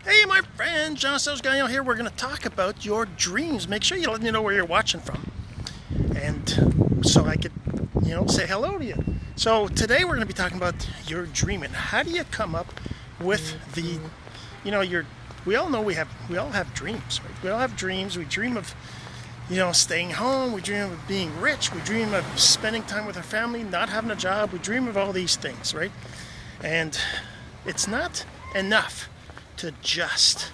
Hey, my friend, Jean-Serge Gagnon here. We're going to talk about your dreams. Make sure you let me know where you're watching from, and so I could, say hello to you. So today we're going to be talking about your dream and how do you come up with the, your. We all know we all have dreams, right? We all have dreams. We dream of, staying home. We dream of being rich. We dream of spending time with our family, not having a job. We dream of all these things, right? And it's not enough to just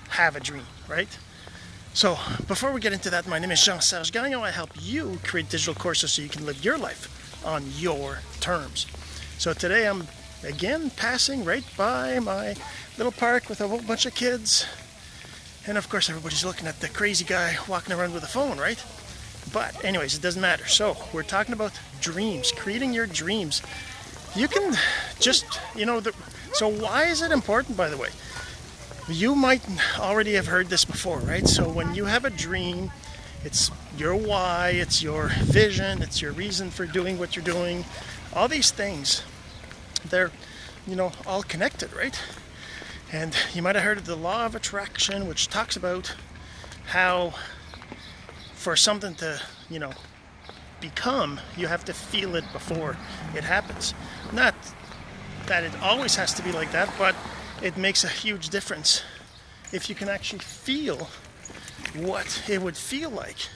have a dream, right? So before we get into that, my name is Jean-Serge Gagnon. I help you create digital courses so you can live your life on your terms. So today I'm again passing right by my little park with a whole bunch of kids. And of course everybody's looking at the crazy guy walking around with a phone, right? But anyways, it doesn't matter. So we're talking about dreams, creating your dreams. You can just, so why is it important, by the way? You might already have heard this before, right? So when you have a dream, it's your why, it's your vision, it's your reason for doing what you're doing. All these things, they're, all connected, right? And you might have heard of the law of attraction, which talks about how for something to, become, you have to feel it before it happens. Not that it always has to be like that, but it makes a huge difference if you can actually feel what it would feel like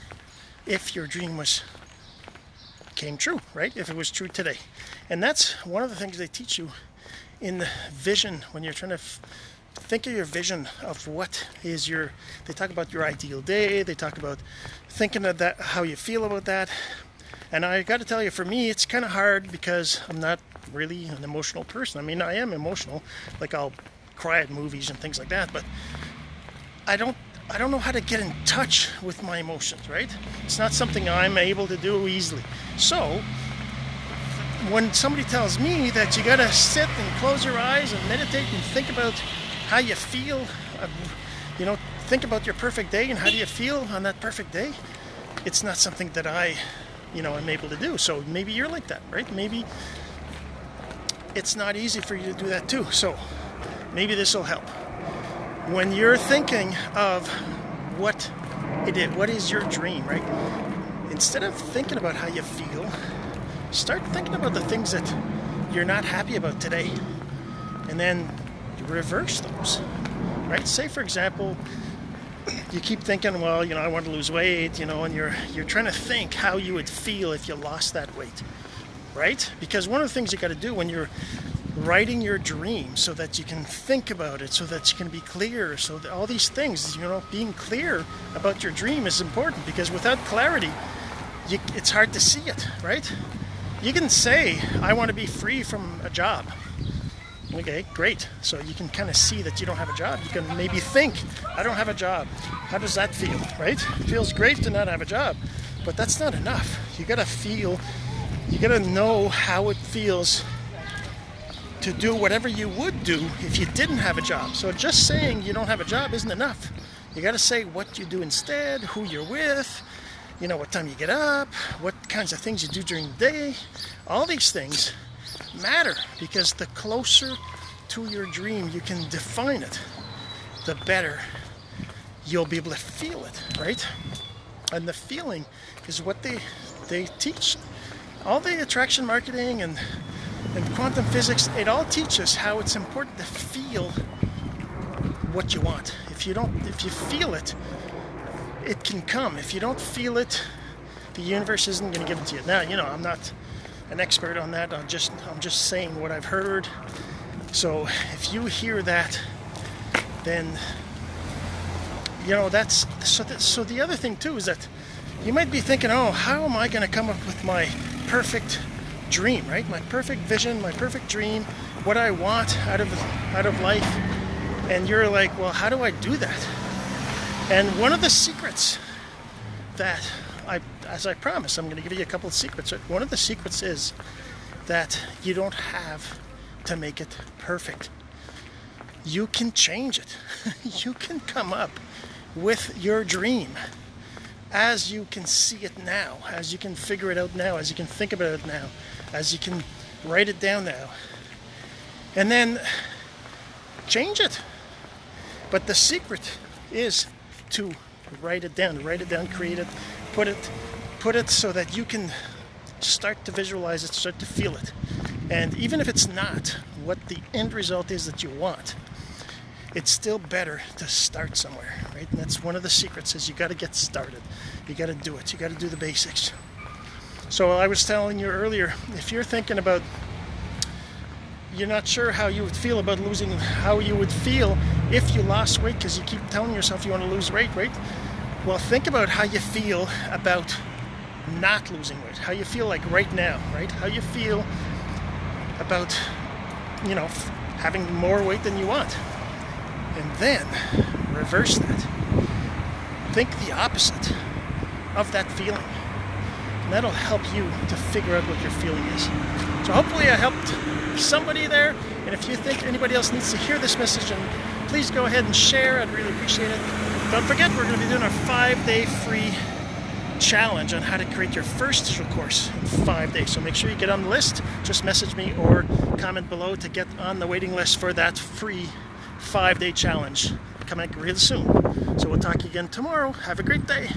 if your dream came true, right? If it was true today. And that's one of the things they teach you in the vision when you're trying to think of your vision of what is they talk about your ideal day, they talk about thinking of that, how you feel about that. And I got to tell you, for me, it's kind of hard because I'm not really an emotional person. I mean, I am emotional, like I'll cry at movies and things like that, but I don't know how to get in touch with my emotions, right? It's not something I'm able to do easily. So when somebody tells me that you got to sit and close your eyes and meditate and think about how you feel, think about your perfect day and how do you feel on that perfect day, it's not something that I'm able to do. So maybe you're like that, right? Maybe it's not easy for you to do that too. So maybe this will help. When you're thinking of what is your dream, right? Instead of thinking about how you feel, start thinking about the things that you're not happy about today. And then reverse those, right? Say, for example, you keep thinking, well, I want to lose weight, and you're trying to think how you would feel if you lost that weight, right? Because one of the things you got to do when you're writing your dream, so that you can think about it, so that you can be clear, so that all these things, being clear about your dream is important, because without clarity, it's hard to see it, right? You can say, I want to be free from a job. Okay, great. So you can kind of see that you don't have a job. You can maybe think, I don't have a job. How does that feel, right? It feels great to not have a job, but that's not enough. You got to know how it feels to do whatever you would do if you didn't have a job. So just saying you don't have a job isn't enough. You got to say what you do instead, who you're with, what time you get up, what kinds of things you do during the day. All these things matter, because the closer to your dream you can define it, the better you'll be able to feel it, right? And the feeling is what they teach. All the attraction marketing and quantum physics, it all teaches how it's important to feel what you want. If you feel it, it can come. If you don't feel it, the universe isn't going to give it to you. Now, I'm not an expert on that. I'm just saying what I've heard. So if you hear that, then that's so the other thing too is that you might be thinking, oh, how am I going to come up with my perfect dream, right? My perfect vision, my perfect dream, what I want out of life. And you're like, well, how do I do that? And one of the secrets that as I promised, I'm going to give you a couple of secrets. One of the secrets is that you don't have to make it perfect. You can change it. You can come up with your dream as you can see it now, as you can figure it out now, as you can think about it now, as you can write it down now. And then change it. But the secret is to write it down, create it, put it so that you can start to visualize it, start to feel it. And even if it's not what the end result is that you want, it's still better to start somewhere, right? And that's one of the secrets, is you got to get started. You got to do it. You got to do the basics. So I was telling you earlier, if you're thinking about, you're not sure how you would feel about losing, how you would feel if you lost weight, because you keep telling yourself you want to lose weight, right? Well, think about how you feel about not losing weight, how you feel like right now, right? How you feel about, having more weight than you want. And then reverse that. Think the opposite of that feeling. And that'll help you to figure out what your feeling is. So hopefully I helped somebody there. And if you think anybody else needs to hear this message, and please go ahead and share. I'd really appreciate it. Don't forget, we're going to be doing our 5-day free challenge on how to create your first digital course in 5 days. So make sure you get on the list. Just message me or comment below to get on the waiting list for that free 5-day challenge coming up real soon. So we'll talk again tomorrow. Have a great day.